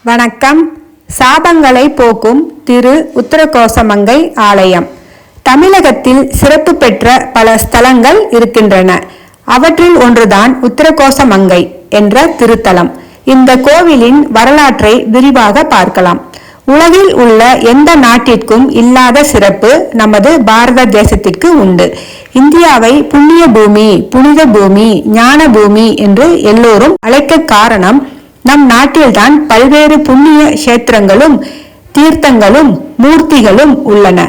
வணக்கம். சாபங்களை போக்கும் திரு உத்தரகோசமங்கை ஆலயம். தமிழகத்தில் சிறப்பு பெற்ற பல ஸ்தலங்கள் இருக்கின்றன. அவற்றில் ஒன்றுதான் உத்தரகோசமங்கை என்ற திருத்தலம். இந்த கோவிலின் வரலாற்றை விரிவாக பார்க்கலாம். உலகில் உள்ள எந்த நாட்டிற்கும் இல்லாத சிறப்பு நமது பாரத தேசத்திற்கு உண்டு. இந்தியாவை புண்ணிய பூமி, புனித பூமி, ஞான பூமி என்று எல்லோரும் அழைக்க காரணம், நம் நாட்டில்தான் பல்வேறு புண்ணிய கஷேத்திரங்களும் தீர்த்தங்களும் மூர்த்திகளும் உள்ளன.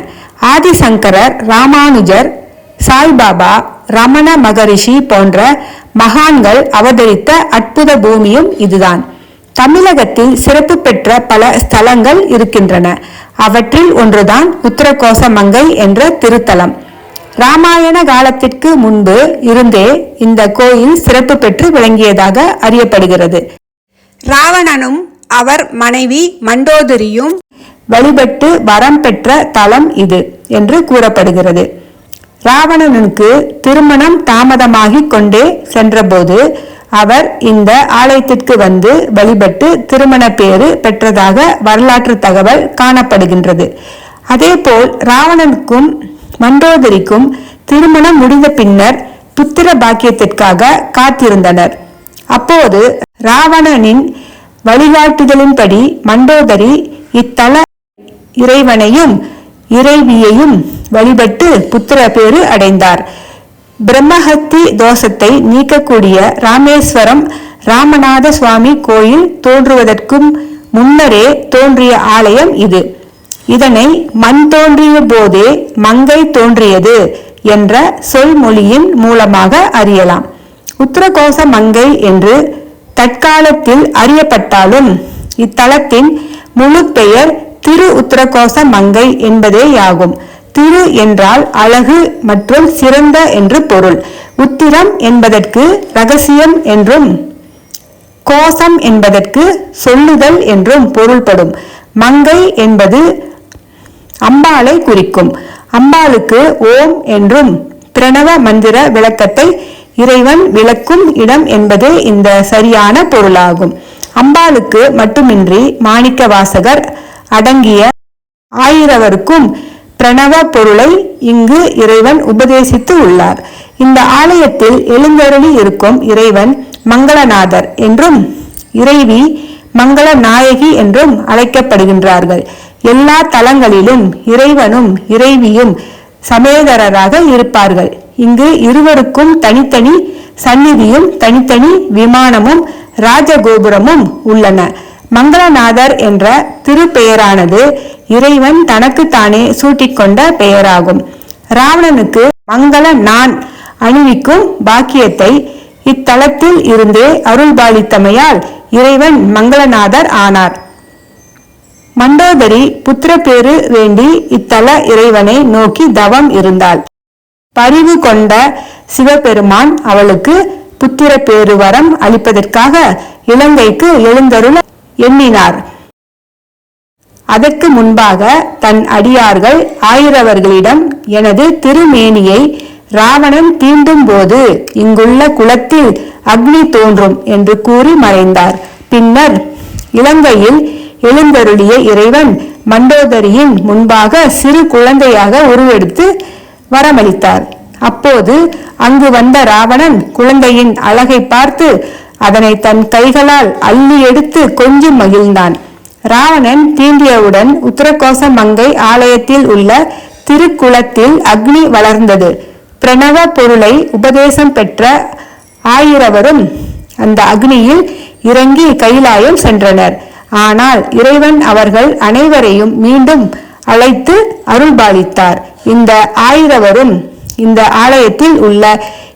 ஆதிசங்கரர், ராமானுஜர், சாய்பாபா, ரமண மகரிஷி போன்ற மகான்கள் அவதரித்த அற்புத பூமியும் இதுதான். தமிழகத்தில் சிறப்பு பெற்ற பல ஸ்தலங்கள் இருக்கின்றன. அவற்றில் ஒன்றுதான் உத்தரகோசமங்கை என்ற திருத்தலம். ராமாயண காலத்திற்கு முன்பு இருந்தே இந்த கோயில் சிறப்பு பெற்று விளங்கியதாக அறியப்படுகிறது. ராவணனும் அவர் மனைவி மண்டோதரியும் வழிபட்டு வரம் பெற்ற தலம் இது என்று கூறப்படுகிறது. ராவணனுக்கு திருமணம் தாமதமாகிக் கொண்டே சென்றபோது அவர் இந்த ஆலயத்திற்கு வந்து வழிபட்டு திருமண பேறு பெற்றதாக வரலாற்று தகவல் காணப்படுகின்றது. அதேபோல் ராவணனுக்கும் மண்டோதரிக்கும் திருமணம் முடிந்த பின்னர் புத்திர பாக்கியத்திற்காக காத்திருந்தனர். அப்போது ராவணனின் வழிகாட்டுதலின்படி மண்டோதரி இத்தல இறைவனையும் இறைவியையும் வழிபட்டு புத்திர பேறு அடைந்தார். பிரம்மஹத்தி தோஷத்தை நீக்கக்கூடிய ராமேஸ்வரம் ராமநாத சுவாமி கோயில் தோன்றுவதற்கும் முன்னரே தோன்றிய ஆலயம் இது. இதனை மண் தோன்றிய போதே மங்கை தோன்றியது என்ற சொல்மொழியின் மூலமாக அறியலாம். உத்தரகோசமங்கை என்று தற்காலத்தில் அறியப்பட்டாலும் இத்தலத்தின் முழு பெயர் திரு உத்தரகோசமங்கை என்பதேயாகும். திரு என்றால் அழகு மற்றும் சிறந்த என்று பொருள். உத்திரம் என்பதற்கு ரகசியம் என்றும் கோசம் என்பதற்கு சொல்லுதல் என்றும் பொருள்படும். மங்கை என்பது அம்பாளை குறிக்கும். அம்பாளுக்கு ஓம் என்றும் பிரணவ மந்திர விளக்கத்தை இறைவன் விளக்கும் இடம் என்பது இந்த சரியான பொருளாகும். அம்பாளுக்கு மட்டுமின்றி மாணிக்க வாசகர் அடங்கிய ஆயிரவருக்கும் பிரணவ பொருளை இங்கு இறைவன் உபதேசித்து உள்ளார். இந்த ஆலயத்தில் எழுந்தருளி இருக்கும் இறைவன் மங்களநாதர் என்றும் இறைவி மங்கள நாயகி என்றும் அழைக்கப்படுகின்றார்கள். எல்லா தலங்களிலும் இறைவனும் இறைவியும் சமேதரராக இருப்பார்கள். இங்கு இருவருக்கும் தனித்தனி சந்நிதியும் தனித்தனி விமானமும் ராஜகோபுரமும் உள்ளன. மங்களநாதர் என்ற திருப்பெயரானது இறைவன் தனக்குத்தானே சூட்டிக்கொண்ட பெயராகும். ராவணனுக்கு மங்கள நான் அணிவிக்கும் பாக்கியத்தை இத்தலத்தில் இருந்தே அருள்பாலித்தமையால் இறைவன் மங்களநாதர் ஆனார். மண்டோதரி புத்திர பேறு வேண்டி இத்தல இறைவனை நோக்கி தவம் இருந்தாள். பரிவு கொண்ட சிவபெருமான் அவளுக்கு புத்திர பேறு வரம் அளிப்பதற்காக இலங்கைக்கு எழுந்தருள எண்ணினார். அதற்கு முன்பாக தன் அடியார்கள் ஆயிரவர்களிடம் எனது திருமேனியை ராவணன் தீண்டும் போது இங்குள்ள குளத்தில் அக்னி தோன்றும் என்று கூறி மறைந்தார். பின்னர் இலங்கையில் எழுந்தருளிய இறைவன் மண்டோதரியின் முன்பாக சிறு குழந்தையாக உருவெடுத்து வரமளித்தார். அப்போது அங்கு வந்த ராவணன் குழந்தையின் அழகை பார்த்து அதனை தன் கைகளால் அள்ளி எடுத்து கொஞ்சம் மகிழ்ந்தான். ராவணன் தீண்டியவுடன் உத்தரகோசமங்கை ஆலயத்தில் உள்ள திருக்குளத்தில் அக்னி வளர்ந்தது. பிரணவ பொருளை உபதேசம் பெற்ற ஆயிரவரும் அந்த அக்னியில் இறங்கி கைலாயம் சென்றனர். ஆனால் இறைவன் அவர்கள் அனைவரையும் மீண்டும் அழைத்து அருள்பாலித்தார். இந்த ஆயிரவரும் இந்த ஆலயத்தில் உள்ள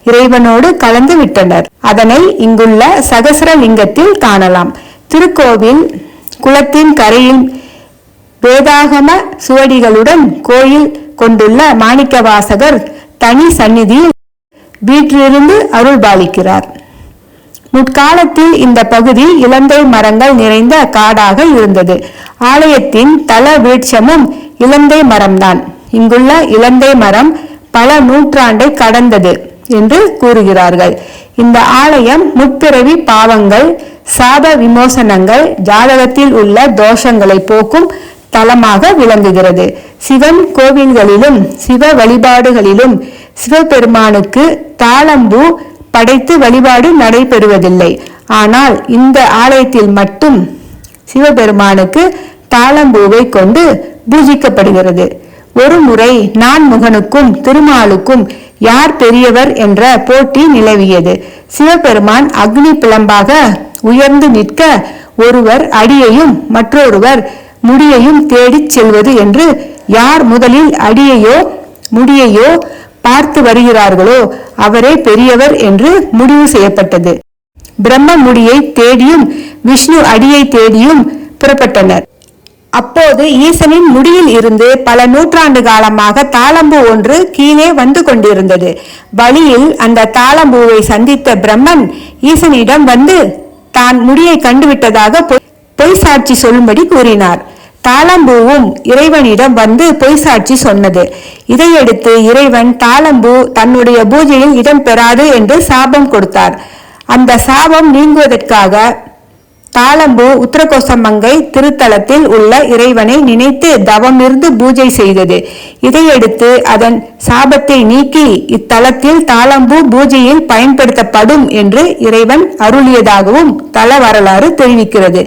இறைவனோடு கலந்து விட்டனர். அதனை இங்குள்ள சகசரலிங்கத்தில் காணலாம். திருக்கோவில் குளத்தின் கரையில் வேதாகம சுவடிகளுடன் கோயில் கொண்டுள்ள மாணிக்க வாசகர் தனி சந்நிதியில் வீற்றிருந்து அருள்பாலிக்கிறார். முற்காலத்தில் இந்த பகுதி இலந்தை மரங்கள் நிறைந்த காடாக இருந்தது. ஆலயத்தின் தல விருட்சமும் இலந்தை மரம்தான். இங்குள்ள இலந்தை மரம் பல நூற்றாண்டை கடந்தது என்று கூறுகிறார்கள். இந்த ஆலயம் முற்பிறவி பாவங்கள் சாப விமோசனங்கள் ஜாதகத்தில் உள்ள தோஷங்களை போக்கும் தலமாக விளங்குகிறது. சிவன் கோவில்களிலும் சிவ வழிபாடுகளிலும் சிவபெருமானுக்கு தாளம்பூ படைத்து வழிபாடு நடைபெறுவதில்லை. ஆனால் இந்த ஆலயத்தில் மட்டும் சிவபெருமானுக்கு தாளம்பூவை கொண்டு பூஜிக்கப்படுகிறது. ஒரு முறை நான்முகனுக்கும் திருமாலுக்கும் யார் பெரியவர் என்ற போட்டி நிலவியது. சிவபெருமான் அக்னி பிளம்பாக உயர்ந்து நிற்க ஒருவர் அடியையும் மற்றொருவர் முடியையும் தேடிச் செல்வது என்று யார் முதலில் அடியையோ முடியையோ பார்த்து வருகிறார்களோ அவரே பெரியவர் என்று முடிவு செய்யப்பட்டது. பிரம்ம முடியை தேடியும் விஷ்ணு அடியை தேடியும் புறப்பட்டனர். அப்போது ஈசனின் முடியில் இருந்து பல நூற்றாண்டு காலமாக தாளம்பூ ஒன்று கீழே வந்து கொண்டிருந்தது. வழியில் அந்த தாளம்பூவை சந்தித்த பிரம்மன் ஈசனிடம் வந்து தான் முடியை கண்டுவிட்டதாக பொய் சாட்சி சொல்லும்படி கூறினார். தாளம்பூவும் இறைவனிடம் வந்து பொய் சாட்சி சொன்னது. இதையடுத்து இறைவன் தாளம்பூ தன்னுடைய பூஜையில் இடம் பெறாது என்று சாபம் கொடுத்தார். அந்த சாபம் நீங்குவதற்காக தாளம்பூ உத்தரகோசமங்கை திருத்தலத்தில் உள்ள இறைவனை நினைத்து தவமிருந்து பூஜை செய்தது. இதையடுத்து அதன் சாபத்தை நீக்கி இத்தலத்தில் தாளம்பூ பூஜையில் பயன்படுத்தப்படும் என்று இறைவன் அருளியதாகவும் தல வரலாறு தெரிவிக்கிறது.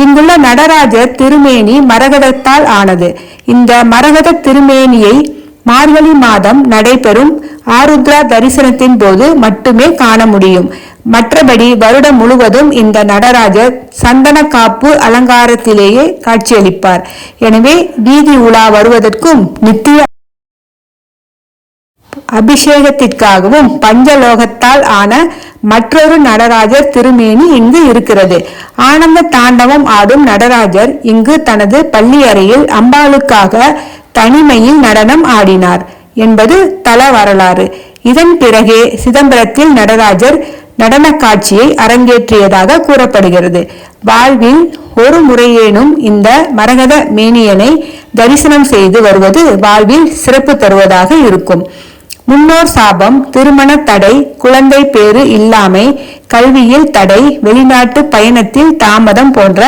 இங்குள்ள நடராஜர் திருமேனி மரகதத்தால் ஆனது. இந்த மரகத திருமேனியை மார்கழி மாதம் நடைபெறும் ஆருத்ரா தரிசனத்தின் போது மட்டுமே காண முடியும். மற்றபடி வருடம் முழுவதும் இந்த நடராஜர் சந்தன காப்பு அலங்காரத்திலேயே காட்சியளிப்பார். எனவே வீதி உலா வருவதற்கும் நித்திய அபிஷேகத்திற்காகவும் பஞ்சலோகத்தால் ஆன மற்றொரு நடராஜர் திருமேனி இங்கு இருக்கிறது. ஆனந்த தாண்டவம் ஆடும் நடராஜர் இங்கு தனது பள்ளி அறையில் அம்பாளுக்காக தனிமையில் நடனம் ஆடினார் என்பது தல வரலாறு. இதன் பிறகே சிதம்பரத்தில் நடராஜர் நடன காட்சியை அரங்கேற்றியதாக கூறப்படுகிறது. வாழ்வில் ஒரு முறையேனும் இந்த மரகத மேனியனை தரிசனம் செய்து வருவது வாழ்வில் சிறப்பு தருவதாக இருக்கும். முன்னோர் சாபம், திருமண தடை, குழந்தை பேறு இல்லாமை, கல்வியில் தடை, வெளிநாட்டு பயணத்தில் தாமதம் போன்ற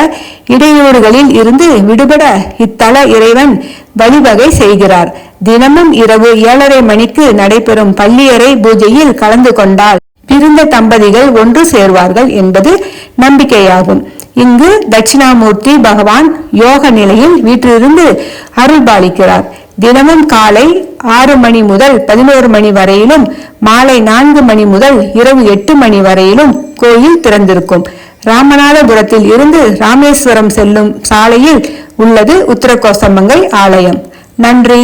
இடையூறுகளில் இருந்து விடுபட இத்தல இறைவன் வழிவகை செய்கிறார். தினமும் இரவு 7:30 மணிக்கு நடைபெறும் பள்ளியறை பூஜையில் கலந்து கொண்டால் பிரிந்த தம்பதிகள் ஒன்று சேர்வார்கள் என்பது நம்பிக்கையாகும். இங்கு தட்சிணாமூர்த்தி பகவான் யோக நிலையில் வீற்றிருந்து அருள்பாலிக்கிறார். தினமும் காலை 6 மணி முதல் 11 மணி வரையிலும், மாலை 4 மணி முதல் இரவு 8 மணி வரையிலும் கோயில் திறந்திருக்கும். ராமநாதபுரத்தில் இருந்து ராமேஸ்வரம் செல்லும் சாலையில் உள்ளது உத்தரகோசமங்கை ஆலயம். நன்றி.